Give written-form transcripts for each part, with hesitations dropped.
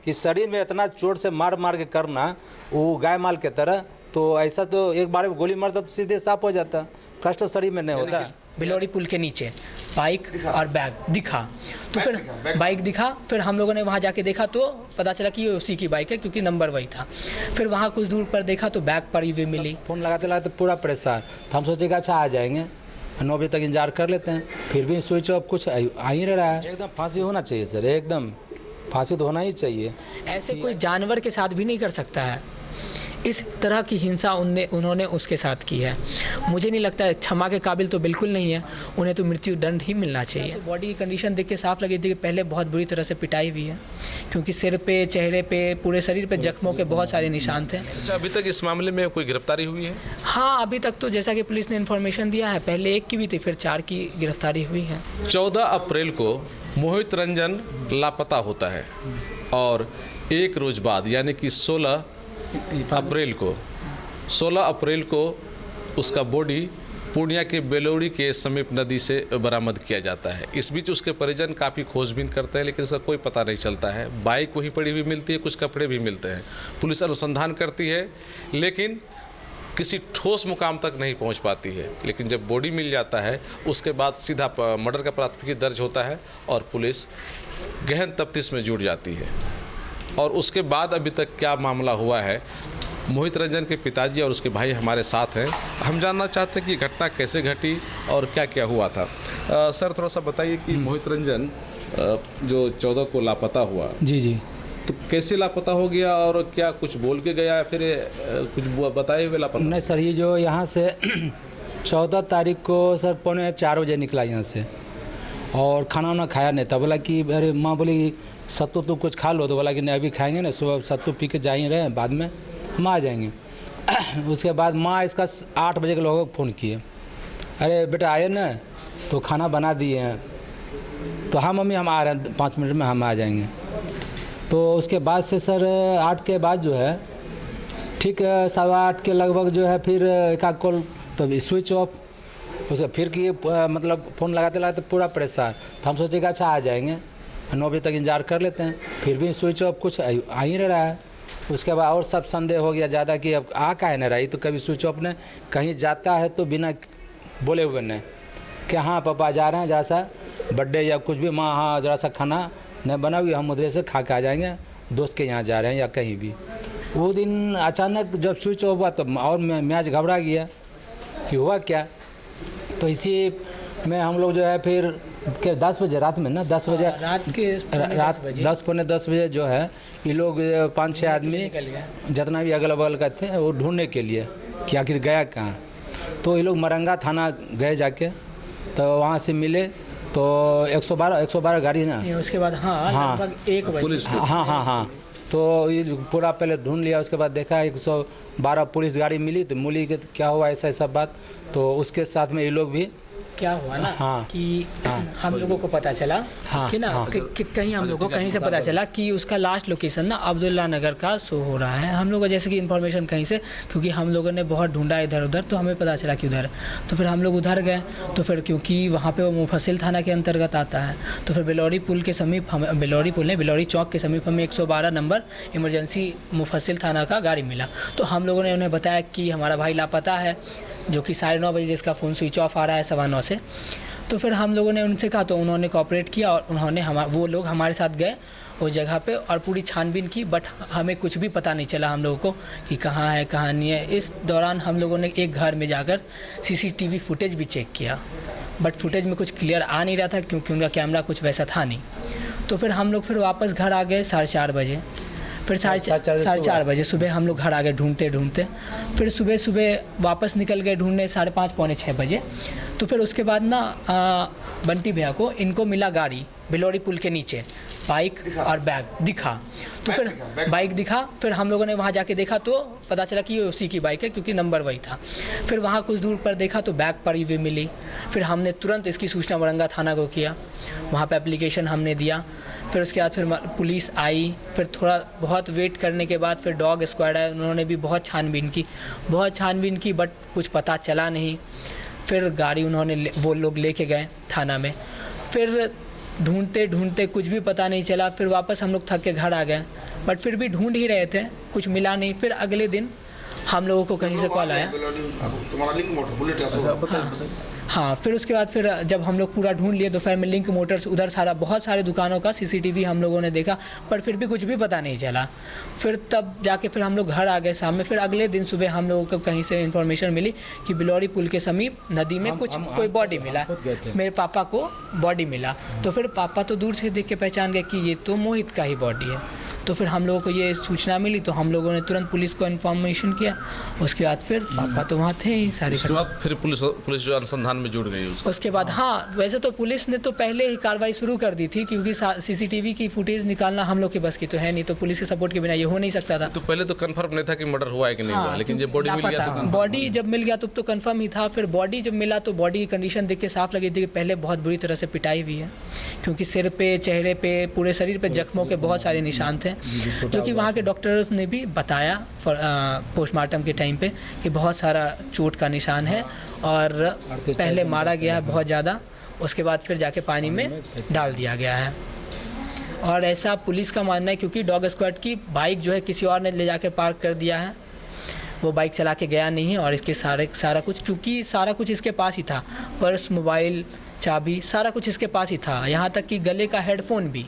कि शरीर में इतना चोट से मार मार के करना वो गाय माल के तरह, तो ऐसा तो एक बार में गोली मारता तो सीधे साफ हो जाता, कष्ट शरीर में नहीं होता। बिलोड़ी पुल के नीचे बाइक और बैग दिखा, तो फिर बाइक दिखा, फिर हम लोगों ने वहाँ जाके देखा तो पता चला कि ये उसी की बाइक है क्योंकि नंबर वही था। फिर वहाँ कुछ दूर पर देखा तो बैग पड़ी हुई मिली। फ़ोन लगाते लगाते पूरा परेशान, तो हम सोचे कि अच्छा आ जाएंगे, 9 बजे तक इंतजार कर लेते हैं, फिर भी स्विच ऑफ कुछ आ ही रहा है। एकदम फांसी होना चाहिए सर, एकदम फांसी तो होना ही चाहिए। ऐसे कोई जानवर के साथ भी नहीं कर सकता है, इस तरह की हिंसा उन्होंने उसके साथ की है। मुझे नहीं लगता है, क्षमा के काबिल तो बिल्कुल नहीं है, उन्हें तो मृत्यु दंड ही मिलना चाहिए। बॉडी की कंडीशन देख के साफ लगी थी कि पहले बहुत बुरी तरह से पिटाई हुई है, क्योंकि सिर पे, चेहरे पे, पूरे शरीर पे जख्मों के बहुत सारे निशान थे। अच्छा, अभी तक इस मामले में कोई गिरफ्तारी हुई है? हाँ, अभी तक तो जैसा कि पुलिस ने इन्फॉर्मेशन दिया है, पहले 1 की भी थी, फिर 4 की गिरफ्तारी हुई है। 14 अप्रैल को मोहित रंजन लापता होता है और एक रोज बाद यानी कि 16 अप्रैल को उसका बॉडी पूर्णिया के बेलोड़ी के समीप नदी से बरामद किया जाता है। इस बीच उसके परिजन काफ़ी खोजबीन करते हैं, लेकिन उसका कोई पता नहीं चलता है। बाइक वहीं पड़ी हुई मिलती है, कुछ कपड़े भी मिलते हैं। पुलिस अनुसंधान करती है लेकिन किसी ठोस मुकाम तक नहीं पहुंच पाती है। लेकिन जब बॉडी मिल जाता है उसके बाद सीधा मर्डर का प्राथमिकी दर्ज होता है और पुलिस गहन तफ्तीश में जुट जाती है। और उसके बाद अभी तक क्या मामला हुआ है, मोहित रंजन के पिताजी और उसके भाई हमारे साथ हैं। हम जानना चाहते हैं कि घटना कैसे घटी और क्या क्या हुआ था। सर, थोड़ा सा बताइए कि मोहित रंजन जो 14 को लापता हुआ, जी, तो कैसे लापता हो गया और क्या कुछ बोल के गया या फिर कुछ बताए हुए लापता? नहीं सर, ये जो यहाँ से 14 तारीख को सर 3:45 बजे निकला यहाँ से और खाना वाना खाया नहीं था। बोला कि अरे माँ बोली सत्तू तो कुछ खा लो, तो बोला कि नहीं अभी खाएंगे ना, सुबह सत्तू पी के जा ही रहे, बाद में हम आ जाएंगे। उसके बाद माँ इसका 8 बजे के लोगों को फ़ोन किए, अरे बेटा आए ना, तो खाना बना दिए हैं। तो हाँ मम्मी हम आ रहे हैं, 5 मिनट में हम आ जाएंगे। तो उसके बाद से सर 8 के बाद जो है ठीक 8:15 के लगभग जो है फिर एक आध कॉल तो स्विच ऑफ। उसके फिर कि मतलब फ़ोन लगाते लगाते पूरा परेशान, तो हम सोचे कि अच्छा आ जाएंगे, 9 बजे तक इंतजार कर लेते हैं, फिर भी स्विच ऑफ कुछ आ ही रहा है। उसके बाद और सब संदेह हो गया ज़्यादा कि अब आ काहे नहीं रही, तो कभी स्विच ऑफ ने कहीं जाता है तो बिना बोले हुए नहीं कि हाँ पापा जा रहे हैं, जरा सा बर्थडे या कुछ भी, माँ हाँ जरा सा खाना नहीं बना हुई, हम उधर से खा के आ जाएंगे, दोस्त के यहाँ जा रहे हैं या कहीं भी। वो दिन अचानक जब स्विच ऑफ हुआ तो और मैच घबरा गया कि हुआ क्या। तो इसी में हम लोग जो है फिर 10 बजे रात में ना 10 बजे रात 10 बजे जो है ये लोग 5-6 आदमी जितना भी अगल बगल का थे वो ढूंढने के लिए कि आखिर गया कहाँ। तो ये लोग मरंगा थाना गए जाके, तो वहाँ से मिले तो 112 गाड़ी ना, उसके बाद हाँ लगभग 1 बजे हाँ तो ये पूरा पहले ढूंढ लिया। उसके बाद देखा 112 पुलिस गाड़ी मिली, तो मिली कि क्या हुआ ऐसा बात। तो उसके साथ में ये लोग भी क्या हुआ ना कि हम लोगों को पता चला कि ना कि कहीं हम लोगों को कहीं से पता चला कि उसका लास्ट लोकेशन ना अब्दुल्ला नगर का शो हो रहा है। हम लोगों को जैसे कि इन्फॉर्मेशन कहीं से, क्योंकि हम लोगों ने बहुत ढूंढा इधर उधर, तो हमें पता चला कि उधर। तो फिर हम लोग उधर गए, तो फिर क्योंकि वहाँ पे वो मुफस्सिल थाना के अंतर्गत आता है, तो फिर बेलोड़ी पुल के समीप हम बेलोड़ी चौक के समीप हमें 112 नंबर इमरजेंसी मुफस्सिल थाना का गाड़ी मिला। तो हम लोगों ने उन्हें बताया कि हमारा भाई लापता है, जो कि 9:30 बजे इसका फ़ोन स्विच ऑफ आ रहा है 9:15 से। तो फिर हम लोगों ने उनसे कहा, तो उन्होंने कोऑपरेट किया और उन्होंने वो लोग हमारे साथ गए उस जगह पे और पूरी छानबीन की, बट हमें कुछ भी पता नहीं चला हम लोगों को कि कहाँ है कहाँ नहीं है। इस दौरान हम लोगों ने एक घर में जाकर CCTV फुटेज भी चेक किया, बट फुटेज में कुछ क्लियर आ नहीं रहा था क्योंकि उनका कैमरा कुछ वैसा था नहीं। तो फिर हम लोग फिर वापस घर आ गए 4:30 बजे। फिर 4:30 बजे सुबह हम लोग घर आ गए ढूंढते। फिर सुबह वापस निकल गए ढूंढने 5:30 पौने 6 बजे। तो फिर उसके बाद ना बंटी भैया को इनको मिला गाड़ी बिलोड़ी पुल के नीचे, बाइक और बैग दिखा। तो फिर बाइक दिखा, फिर हम लोगों ने वहाँ जाके देखा तो पता चला कि ये उसी की बाइक है क्योंकि नंबर वही था। फिर वहाँ कुछ दूर पर देखा तो बैग पड़ी हुई मिली। फिर हमने तुरंत इसकी सूचना मरंगा थाना को किया, वहाँ पे एप्लीकेशन हमने दिया। फिर उसके बाद फिर पुलिस आई, फिर थोड़ा बहुत वेट करने के बाद फिर डॉग स्क्वाड आया, उन्होंने भी बहुत छानबीन की बट कुछ पता चला नहीं। फिर गाड़ी वो लोग लेके गए थाना में। फिर ढूंढते ढूंढते कुछ भी पता नहीं चला। फिर वापस हम लोग थक के घर आ गए, बट फिर भी ढूंढ ही रहे थे, कुछ मिला नहीं। फिर अगले दिन हम लोगों को कहीं से कॉल आया। तुम्हारा लिंक मोटर बुलेट है हाँ, फिर उसके बाद फिर जब हम लोग पूरा ढूंढ लिए दोपहर में लिंक मोटर्स उधर सारा बहुत सारे दुकानों का सीसीटीवी हम लोगों ने देखा, पर फिर भी कुछ भी पता नहीं चला। फिर तब जाके फिर हम लोग घर आ गए शाम में। फिर अगले दिन सुबह हम लोगों को कहीं से इन्फॉर्मेशन मिली कि बिलौरी पुल के समीप नदी में कोई बॉडी मिला। मेरे पापा को बॉडी मिला, तो फिर पापा तो दूर से देख के पहचान गए कि ये तो मोहित का ही बॉडी है। तो फिर हम लोगों को ये सूचना मिली, तो हम लोगों ने तुरंत पुलिस को इन्फॉर्मेशन किया। उसके बाद फिर पापा तो वहाँ थे ही सारी। उसके बाद फिर पुलिस जो अनुसंधान में जुड़ गई उसके बाद हाँ, वैसे तो पुलिस ने तो पहले ही कार्रवाई शुरू कर दी थी, क्योंकि सीसीटीवी की फुटेज निकालना हम लोग के बस की तो है नहीं, तो पुलिस के सपोर्ट के बिना ये हो नहीं सकता था। तो पहले तो कंफर्म नहीं था कि मर्डर हुआ है कि नहीं हुआ, लेकिन जब बॉडी मिल गया तो बॉडी जब मिल गया तो कंफर्म ही था। फिर बॉडी जब मिला तो बॉडी की कंडीशन देख के साफ लगी थी कि पहले बहुत बुरी तरह से पिटाई हुई है, क्योंकि सिर पे, चेहरे पे, पूरे शरीर पे जख्मों के बहुत सारे निशान थे, जो कि वहाँ के डॉक्टर्स ने भी बताया पोस्टमार्टम के टाइम पे कि बहुत सारा चोट का निशान है और पहले मारा गया है बहुत ज़्यादा, उसके बाद फिर जाके पानी में डाल दिया गया है। और ऐसा पुलिस का मानना है, क्योंकि डॉग स्क्वाड की बाइक जो है किसी और ने ले जाके पार्क कर दिया है, वो बाइक चला के गया नहीं है। और इसके सारा कुछ, क्योंकि सारा कुछ इसके पास ही था, पर्स, मोबाइल, चाबी, सारा कुछ इसके पास ही था, यहाँ तक कि गले का हेडफोन भी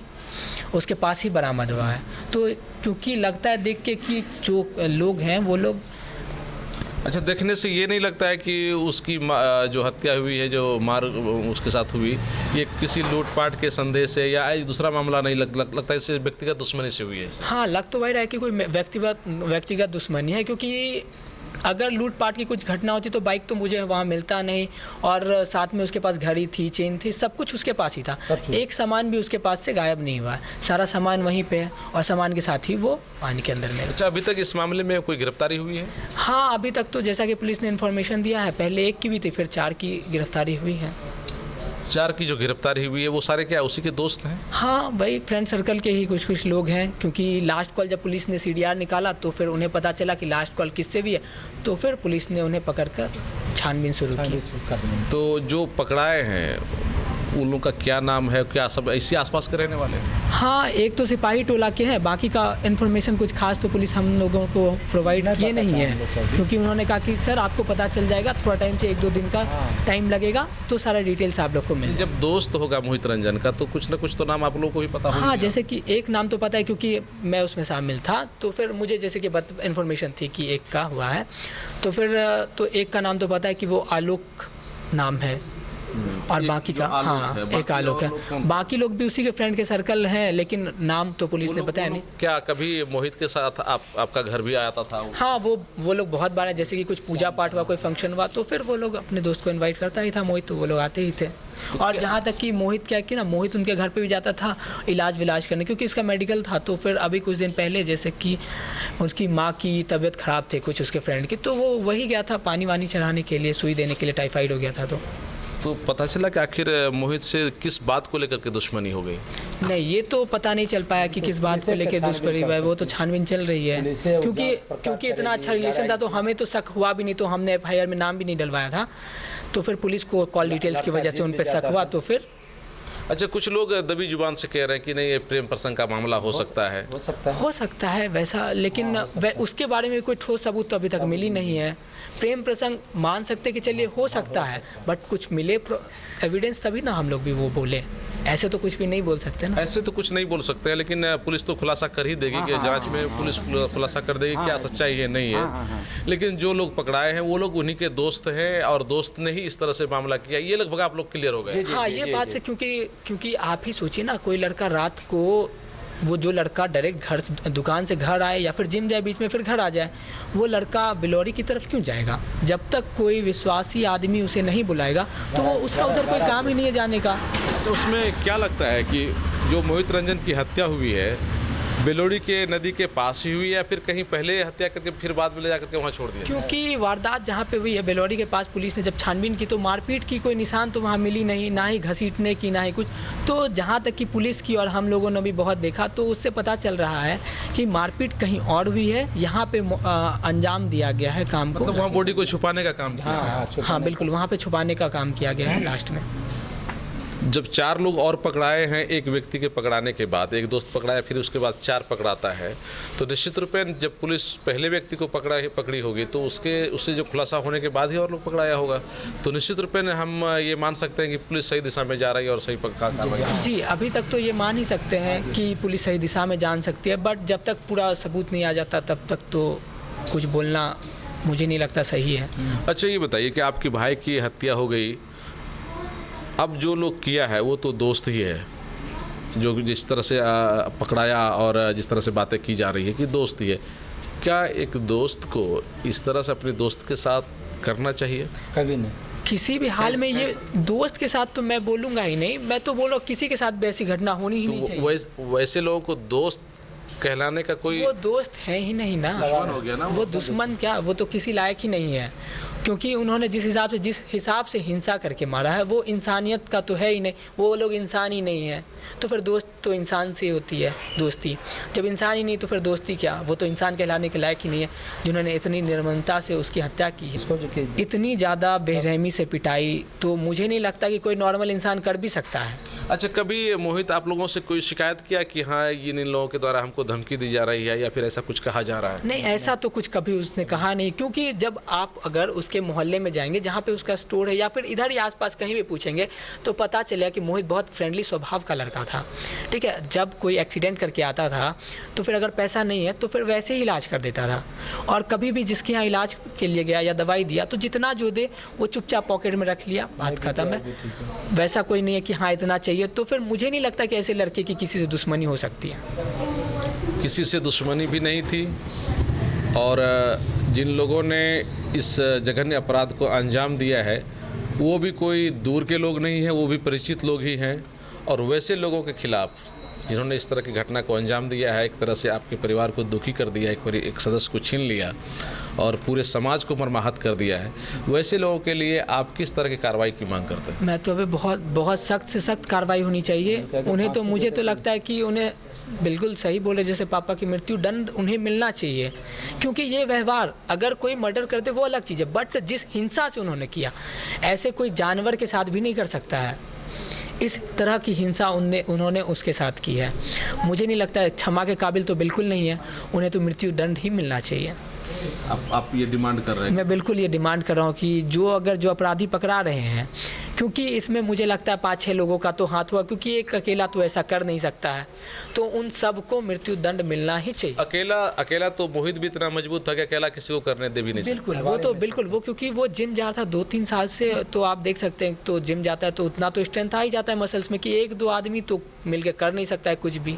उसके पास ही बरामद हुआ है। तो क्योंकि लगता है देख के कि जो लोग हैं वो लोग, अच्छा, देखने से ये नहीं लगता है कि उसकी जो हत्या हुई है, जो मार उसके साथ हुई, ये किसी लूटपाट के संदेह से या दूसरा मामला नहीं लगता है, इससे व्यक्तिगत दुश्मनी से हुई है? हाँ, लग तो वही रहा है कि कोई व्यक्तिगत दुश्मनी है, क्योंकि अगर लूटपाट की कुछ घटना होती तो बाइक तो मुझे वहाँ मिलता नहीं, और साथ में उसके पास घड़ी थी, चेन थी, सब कुछ उसके पास ही था। एक सामान भी उसके पास से गायब नहीं हुआ है, सारा सामान वहीं पे है, और सामान के साथ ही वो पानी के अंदर में। अच्छा, अभी तक इस मामले में कोई गिरफ्तारी हुई है? हाँ, अभी तक तो जैसा कि पुलिस ने इन्फॉर्मेशन दिया है, पहले एक की भी थी, फिर 4 की गिरफ्तारी हुई है। 4 की जो गिरफ्तारी हुई है वो सारे क्या उसी के दोस्त हैं? हाँ भाई, फ्रेंड सर्कल के ही कुछ लोग हैं, क्योंकि लास्ट कॉल जब पुलिस ने CDR निकाला तो फिर उन्हें पता चला कि लास्ट कॉल किससे भी है, तो फिर पुलिस ने उन्हें पकड़कर छानबीन शुरू की। तो जो पकड़ाए हैं उन लोगों का क्या नाम है, क्या सब इसी आसपास के रहने वाले हैं? हाँ, एक तो सिपाही टोला के हैं, बाकी का इन्फॉर्मेशन कुछ खास तो पुलिस हम लोगों को प्रोवाइड किए नहीं है, क्योंकि उन्होंने कहा कि सर आपको पता चल जाएगा, थोड़ा टाइम से 1-2 दिन का टाइम लगेगा, तो सारा डिटेल्स आप लोग को मिल। जब दोस्त होगा मोहित रंजन का तो कुछ ना कुछ तो नाम आप लोगों को भी पता होगा? हाँ, जैसे कि एक नाम तो पता है, क्योंकि मैं उसमें शामिल था, तो फिर मुझे जैसे कि इन्फॉर्मेशन थी कि एक का हुआ है, तो फिर तो एक का नाम तो पता है कि वो आलोक नाम है, और बाकी का हाँ एक आलोक है, बाकी लोग भी उसी के फ्रेंड के सर्कल हैं, लेकिन नाम तो पुलिस ने बताया नहीं। क्या कभी मोहित के साथ आपका घर भी आया था? हाँ, वो लोग बहुत बार है, जैसे कि कुछ पूजा पाठ हुआ, कोई फंक्शन हुआ, तो फिर वो लोग अपने दोस्त को इनवाइट करता ही था मोहित, तो वो लोग आते ही थे। और जहाँ तक कि मोहित क्या कि ना, मोहित उनके घर पे भी जाता था इलाज करने, क्योंकि इसका मेडिकल था। तो फिर अभी कुछ दिन पहले जैसे कि उसकी माँ की तबीयत ख़राब थी कुछ उसके फ्रेंड की, तो वो वही गया था पानी वानी चढ़ाने के लिए, सुई देने के लिए, टाइफाइड हो गया था। तो पता चला कि आखिर मोहित से किस बात को लेकर के दुश्मनी हो गई? नहीं, ये तो पता नहीं चल पाया कि किस बात को लेकर दुश्मनी हुआ है, वो तो छानबीन चल रही है, क्योंकि इतना अच्छा रिलेशन था, तो हमें तो शक हुआ भी नहीं, तो हमने FIR में नाम भी नहीं डलवाया था। तो फिर पुलिस को कॉल डिटेल्स की वजह से उन पर शक हुआ, तो फिर अच्छा, कुछ लोग दबी जुबान से कह रहे हैं कि नहीं, ये प्रेम प्रसंग का मामला हो सकता है वैसा, लेकिन उसके बारे में कोई ठोस सबूत तो अभी तक मिली नहीं है। प्रेम प्रसंग मान सकते कि चलिए हो सकता है, बट कुछ मिले एविडेंस तभी ना हम लोग भी वो बोले, ऐसे तो कुछ भी नहीं बोल सकते ना। ऐसे तो कुछ नहीं बोल सकते हैं, लेकिन पुलिस तो खुलासा कर ही देगी कि जांच में पुलिस खुलासा कर देगी क्या सच्चाई है नहीं है। लेकिन जो लोग पकड़ाए हैं वो लोग उन्हीं के दोस्त हैं, और दोस्त ने ही इस तरह से मामला किया, ये लगभग आप लोग क्लियर हो गए? हाँ, ये बात से, क्योंकि आप ही सोचिए ना, कोई लड़का रात को, वो जो लड़का डायरेक्ट घर दुकान से घर आए या फिर जिम जाए, बीच में फिर घर आ जाए, वो लड़का बिलौरी की तरफ क्यों जाएगा? जब तक कोई विश्वासी आदमी उसे नहीं बुलाएगा तो वो उसका उधर कोई काम ही नहीं है जाने का। तो उसमें क्या लगता है कि जो मोहित रंजन की हत्या हुई है बिलोड़ी के नदी के पास ही हुई, या फिर कहीं पहले हत्या करके फिर बाद में ले जाकर के वहाँ छोड़ दिया? क्योंकि वारदात जहाँ पे हुई है बिलोड़ी के पास, पुलिस ने जब छानबीन की तो मारपीट की कोई निशान तो वहाँ मिली नहीं, ना ही घसीटने की, ना ही कुछ। तो जहाँ तक कि पुलिस की और हम लोगों ने भी बहुत देखा, तो उससे पता चल रहा है कि मारपीट कहीं और हुई है, यहाँ पे अंजाम दिया गया है काम को, मतलब वहाँ बॉडी को छुपाने का काम किया? हाँ बिल्कुल, वहाँ पे छुपाने का काम किया गया है लास्ट में। जब 4 लोग और पकड़ाए हैं एक व्यक्ति के पकड़ाने के बाद, एक दोस्त पकड़ाया फिर उसके बाद 4 पकड़ाता है, तो निश्चित रूप में जब पुलिस पहले व्यक्ति को पकड़ी होगी तो उससे जो खुलासा होने के बाद ही और लोग पकड़ाया होगा। तो निश्चित रूप में हम ये मान सकते हैं कि पुलिस सही दिशा में जा रही है और सही कार्रवाई। जी, अभी तक तो ये मान ही सकते हैं कि पुलिस सही दिशा में जान सकती है, बट जब तक पूरा सबूत नहीं आ जाता तब तक तो कुछ बोलना मुझे नहीं लगता सही है। अच्छा, ये बताइए कि आपके भाई की हत्या हो गई, अब जो लोग किया है वो तो दोस्त ही है, जो जिस तरह से पकड़ाया और जिस तरह से बातें की जा रही है कि दोस्त ही है। क्या एक दोस्त को इस तरह से अपने दोस्त के साथ करना चाहिए? कभी नहीं, किसी भी हाल में। ये दोस्त के साथ तो मैं बोलूँगा ही नहीं, मैं तो बोलो किसी के साथ भी ऐसी घटना होनी ही नहीं चाहिए। वैसे लोगों को दोस्त कहलाने का कोई, वो दोस्त है ही नहीं ना, हो गया ना वो दुश्मन क्या, वो तो किसी लायक ही नहीं है, क्योंकि उन्होंने जिस हिसाब से हिंसा करके मारा है वो इंसानियत का तो है ही नहीं, वो लोग इंसान ही नहीं है। तो फिर दोस्त तो इंसान से होती है दोस्ती, जब इंसान ही नहीं तो फिर दोस्ती क्या, वो तो इंसान कहलाने के लायक ही नहीं है। जिन्होंने इतनी निर्ममता से उसकी हत्या की है, इतनी ज़्यादा बेरहमी से पिटाई, तो मुझे नहीं लगता कि कोई नॉर्मल इंसान कर भी सकता है। अच्छा, कभी मोहित आप लोगों से कोई शिकायत किया कि हाँ इन लोगों के द्वारा हमको धमकी दी जा रही है या फिर ऐसा कुछ कहा जा रहा है? नहीं, ऐसा तो कुछ कभी उसने कहा नहीं, क्योंकि जब आप अगर उसके मोहल्ले में जाएंगे जहाँ पे उसका स्टोर है या फिर इधर ही आसपास कहीं भी पूछेंगे तो पता चलेगा कि मोहित बहुत फ्रेंडली स्वभाव का लड़का था। ठीक है, जब कोई एक्सीडेंट करके आता था तो फिर अगर पैसा नहीं है तो फिर वैसे ही इलाज कर देता था, और कभी भी जिसके यहाँ इलाज के लिए गया या दवाई दिया तो जितना जो दे वो चुपचाप पॉकेट में रख लिया, बात खत्म है। वैसा कोई नहीं है कि हाँ इतना चाहिए, तो फिर मुझे नहीं लगता कि ऐसे लड़के की किसी से दुश्मनी हो सकती है। किसी से दुश्मनी भी नहीं थी, और जिन लोगों ने इस जघन्य अपराध को अंजाम दिया है वो भी कोई दूर के लोग नहीं हैं, वो भी परिचित लोग ही हैं। और वैसे लोगों के खिलाफ जिन्होंने इस तरह की घटना को अंजाम दिया है, एक तरह से आपके परिवार को दुखी कर दिया, एक सदस्य को छीन लिया और पूरे समाज को मर्माहत कर दिया है, वैसे लोगों के लिए आप किस तरह की कार्रवाई की मांग करते हैं? मैं तो अभी बहुत सख्त से सख्त कार्रवाई होनी चाहिए उन्हें। तो मुझे तो लगता है कि उन्हें बिल्कुल सही बोले, जैसे पापा की मृत्यु दंड उन्हें मिलना चाहिए, क्योंकि ये व्यवहार अगर कोई मर्डर करते वो अलग चीज़ है, बट जिस हिंसा से उन्होंने किया ऐसे कोई जानवर के साथ भी नहीं कर सकता है। इस तरह की हिंसा उन्होंने उसके साथ की है, मुझे नहीं लगता है, क्षमा के काबिल तो बिल्कुल नहीं है, उन्हें तो मृत्यु दंड ही मिलना चाहिए। आप ये डिमांड कर रहे हैं? मैं बिल्कुल ये डिमांड कर रहा हूँ कि जो अपराधी पकड़ा रहे हैं, क्योंकि इसमें मुझे लगता है 5-6 लोगों का तो हाथ हुआ, क्योंकि एक अकेला तो ऐसा कर नहीं सकता है, तो उन सबको मृत्यु दंड मिलना ही चाहिए। अकेला तो मोहित भी इतना मजबूत था कि अकेला किसी को करने दे भी नहीं सकता। बिल्कुल वो क्योंकि वो जिम जा रहा था 2-3 साल से, तो आप देख सकते हैं, तो जिम जाता है तो उतना तो स्ट्रेंथ आ ही जाता है मसल्स में कि 1-2 आदमी तो मिलकर कर नहीं सकता है कुछ भी।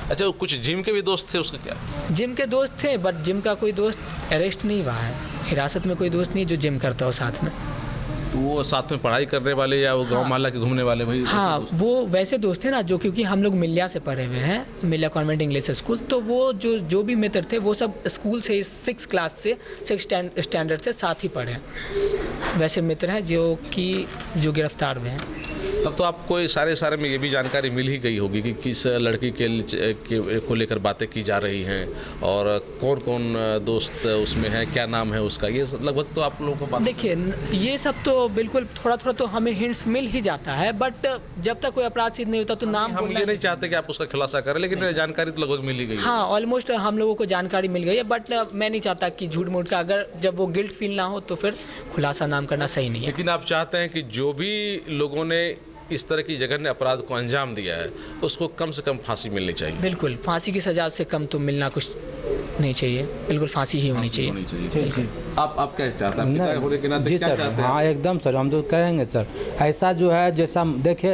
अच्छा, कुछ जिम के भी दोस्त थे उसका क्या? जिम के दोस्त थे, बट जिम का कोई दोस्त अरेस्ट नहीं हुआ है, हिरासत में कोई दोस्त नहीं जो जिम करता हो साथ में। तो वो साथ में पढ़ाई करने वाले या वो गांव मोहल्ला के घूमने वाले भाई? हाँ, वो वैसे दोस्त थे ना, जो क्योंकि हम लोग मिल्या से पढ़े हुए हैं, मिल्या कॉन्वेंट इंग्लिश स्कूल, तो वो जो भी मित्र थे वो सब स्कूल से 6 क्लास से 6 स्टैंडर्ड से साथ ही पढ़े, वैसे मित्र हैं जो गिरफ्तार हुए हैं। तब तो आपको सारे में ये भी जानकारी मिल ही गई होगी कि किस लड़की को लेकर बातें की जा रही हैं और कौन कौन दोस्त उसमें है, क्या नाम है उसका, ये लगभग तो आप लोगों को देखिए, ये सब तो बिल्कुल थोड़ा तो हमें हिंट्स मिल ही जाता है, बट जब तक कोई अपराध सिद्ध नहीं होता तो नाम हम ये नहीं चाहते कि आप उसका खुलासा करें, लेकिन जानकारी तो लगभग मिल ही गई। हाँ, ऑलमोस्ट हम लोगों को जानकारी मिल गई है, बट मैं नहीं चाहता कि झूठ मूठ का, अगर जब वो गिल्ट फील ना हो तो फिर खुलासा नाम करना सही नहीं है। लेकिन आप चाहते हैं कि जो भी लोगों ने इस तरह की जघन्य अपराध को अंजाम दिया है उसको कम से कम फांसी मिलनी चाहिए? बिल्कुल, फांसी की सजा से कम तो मिलना कुछ नहीं चाहिए, बिल्कुल फांसी ही होनी चाहिए। आप क्या चाहते हैं? जी सर, हाँ एकदम सर, हम तो कहेंगे सर, ऐसा जो है जैसा देखे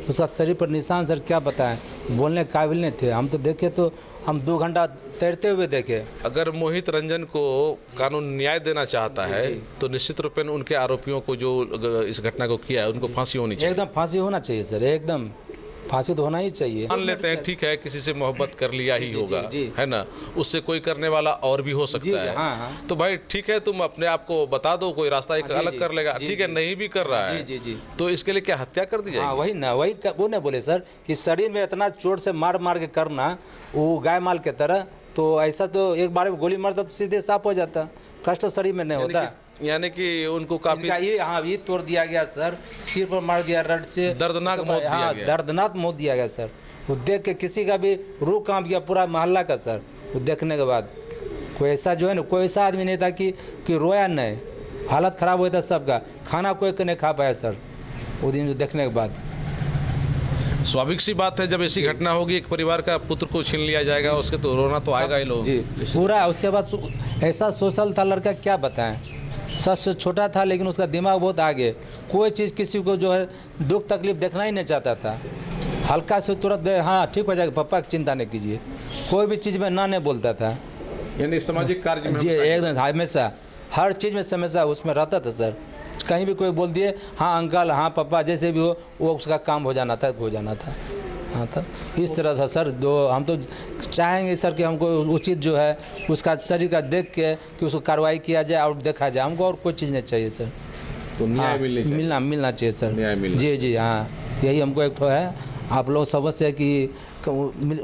उसका शरीर पर निशान सर क्या बताएं, बोलने के काबिल नहीं थे। हम तो देखे तो हम 2 घंटा तैरते हुए देखे। अगर मोहित रंजन को कानून न्याय देना चाहता है तो निश्चित रूप में उनके आरोपियों को जो इस घटना को किया है उनको फांसी होनी चाहिए। एकदम फांसी होना चाहिए सर, एकदम फांसी तो होना ही चाहिए। मान लेते हैं ठीक है, किसी से मोहब्बत कर लिया ही होगा, है ना, उससे कोई करने वाला और भी हो सकता है। हाँ। तो भाई ठीक है, तुम अपने आप को बता दो, कोई रास्ता एक अलग कर लेगा, ठीक है, नहीं भी कर रहा है तो इसके लिए क्या हत्या कर दी जाएगी? हाँ, वही वो नहीं बोले सर कि शरीर में इतना चोट से मार के करना, वो गाय माल के तरह, तो ऐसा तो एक बार में गोली मारता तो सीधे साफ हो जाता, कष्ट शरीर में नहीं होता। यानी कि उनको काफी ये हाँ ये तोड़ दिया गया सर, सिर पर मार दिया रड से, दर्दनाक मौत दिया हाँ गया। दर्दनाक मौत दिया गया सर। वो देख के किसी का भी रूह कांप गया, पूरा मोहल्ला का सर। वो देखने के बाद कोई ऐसा जो है ना, कोई ऐसा आदमी नहीं था कि रोया नहीं, हालत ख़राब हुआ था सबका, खाना कोई नहीं खा पाया सर वो दिन देखने के बाद। स्वाभाविक सी बात है, जब ऐसी घटना होगी एक परिवार का पुत्र को छीन लिया जाएगा, उसके तो रोना तो आएगा ही लोग जी पूरा। उसके बाद ऐसा सोशल था लड़का, क्या बताएं, सबसे छोटा था लेकिन उसका दिमाग बहुत आगे, कोई चीज़ किसी को जो है दुख तकलीफ देखना ही नहीं चाहता था। हल्का से तुरंत हाँ ठीक हो जाएगा पापा, चिंता नहीं कीजिए, कोई भी चीज़ में ना नहीं बोलता था। यानी सामाजिक कार्य में जी एकदम हमेशा हर चीज़ में हमेशा उसमें रहता था सर। कहीं भी कोई बोल दिए हाँ अंकल हाँ पापा जैसे भी हो, वो उसका काम हो जाना था हाँ। तो इस तरह था सर। हम तो चाहेंगे सर कि हमको उचित जो है उसका शरीर का देख के कि उसको कार्रवाई किया जाए और देखा जाए, हमको और कोई चीज़ नहीं चाहिए सर। तो न्याय मिलना चाहिए सर। न्याय मिलना। जी हाँ, यही हमको एक तो है, आप लोग समझ से कि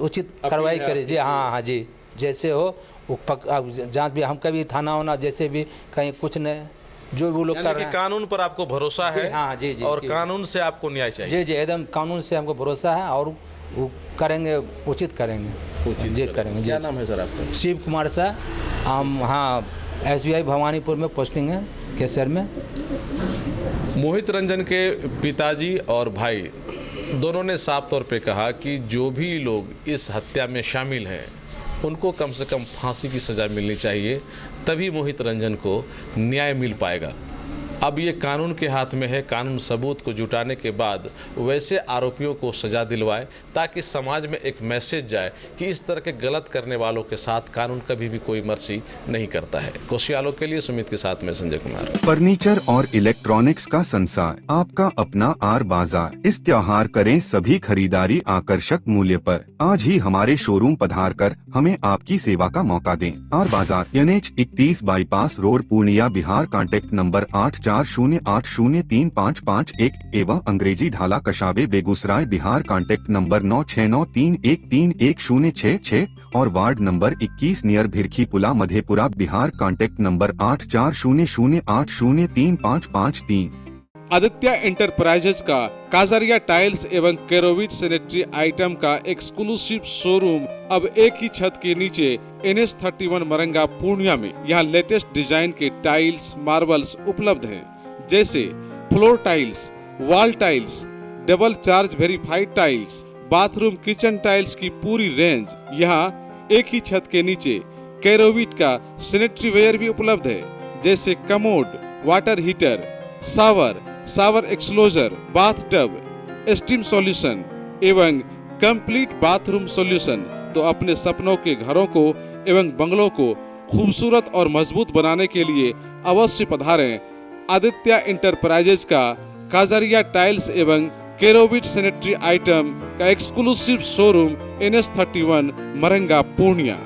उचित कार्रवाई करें। जी हाँ जी, जैसे हो वो जांच भी, हम कभी थाना होना जैसे भी कहीं कुछ नहीं, जो वो लोग कर रहे हैं। कानून पर आपको भरोसा है? हाँ जी और कानून से आपको न्याय चाहिए? जी एकदम कानून से हमको भरोसा है और वो करेंगे, उचित करेंगे, जी करेंगे। क्या नाम है सर आपका? शिव कुमार शाह, हम हाँ SBI भवानीपुर में पोस्टिंग है, कैशियर में। मोहित रंजन के पिताजी और भाई दोनों ने साफ तौर पे कहा कि जो भी लोग इस हत्या में शामिल हैं उनको कम से कम फांसी की सज़ा मिलनी चाहिए, तभी मोहित रंजन को न्याय मिल पाएगा। अब ये कानून के हाथ में है, कानून सबूत को जुटाने के बाद वैसे आरोपियों को सज़ा दिलवाए ताकि समाज में एक मैसेज जाए कि इस तरह के गलत करने वालों के साथ कानून कभी भी कोई मर्सी नहीं करता है। कोशियालों के लिए सुमित के साथ में संजय कुमार। फर्नीचर और इलेक्ट्रॉनिक्स का संसार, आपका अपना आर बाजार। इस त्योहार करें सभी खरीदारी आकर्षक मूल्य पर। आज ही हमारे शोरूम पधार कर हमें आपकी सेवा का मौका दें। आर बाजार NH 31 bypass road Purnia Bihar. Contact number 8408035551 एवं अंग्रेजी ढाला कशाबे बेगूसराय बिहार। कॉन्टैक्ट नंबर 9693131066 और वार्ड नंबर 21 नियर भिरखी पुला Madhepura Bihar. Contact number 8400803553। Aditya enterprises का काजरिया टाइल्स एवं केरोविट सैनिटरी आइटम का एक्सक्लूसिव शोरूम अब एक ही छत के नीचे NH 31 मरंगा पूर्णिया में। यहाँ लेटेस्ट डिजाइन के टाइल्स मार्बल्स उपलब्ध हैं, जैसे floor tiles, wall tiles, double charge verified tiles, bathroom kitchen tiles की पूरी रेंज। यहाँ एक ही छत के नीचे केरोविट का सैनिटरी वेयर भी उपलब्ध है, जैसे commode, water heater, shower enclosure, bathtub, steam solution एवं कंप्लीट बाथरूम सॉल्यूशन। तो अपने सपनों के घरों को एवं बंगलों को खूबसूरत और मजबूत बनाने के लिए अवश्य पधारें आदित्य एंटरप्राइजेज का काजरिया टाइल्स एवं केरोविट सैनिटरी आइटम का exclusive showroom NH 31 Maranga Purnia.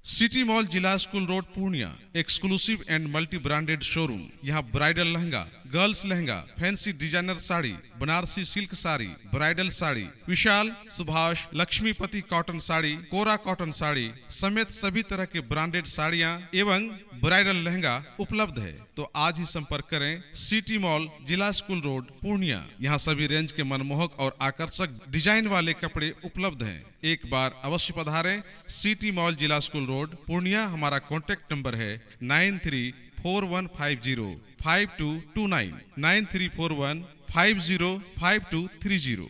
City mall जिला school road Purnia exclusive and multi branded showroom. यहाँ bridal lehenga, girls lehenga, fancy designer sari, Banarasi silk sari, bridal sari, Vishal, Subhash, Laxmipati cotton sari, kora cotton sari समेत सभी तरह के ब्रांडेड साड़ियाँ एवं ब्राइडल लहंगा उपलब्ध है। तो आज ही संपर्क करें सिटी मॉल जिला स्कूल रोड पूर्णिया। यहाँ सभी रेंज के मनमोहक और आकर्षक डिजाइन वाले कपड़े उपलब्ध हैं। एक बार अवश्य पधारें सिटी मॉल जिला स्कूल रोड पूर्णिया। हमारा कॉन्टैक्ट नंबर है 9341505229 9341505230।